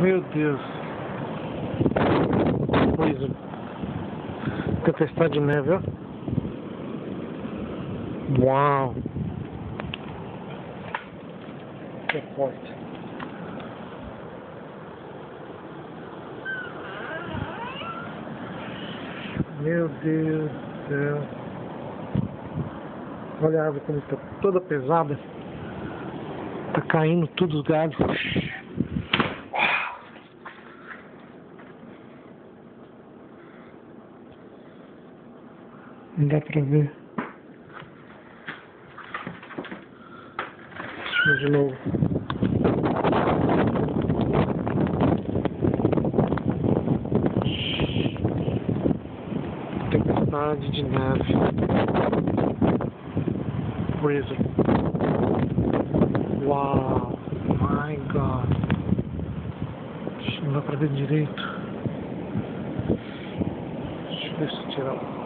Meu Deus. Coisa. Tempestade de neve, ó. Uau. Que forte. Meu Deus do céu. Olha a árvore como está toda pesada. Tá caindo tudo os galhos. Não dá pra ver. Deixa eu ver de novo. Tempestade de neve. Blizzard. Uau. My God. Não dá pra ver direito. Deixa eu ver se tirar.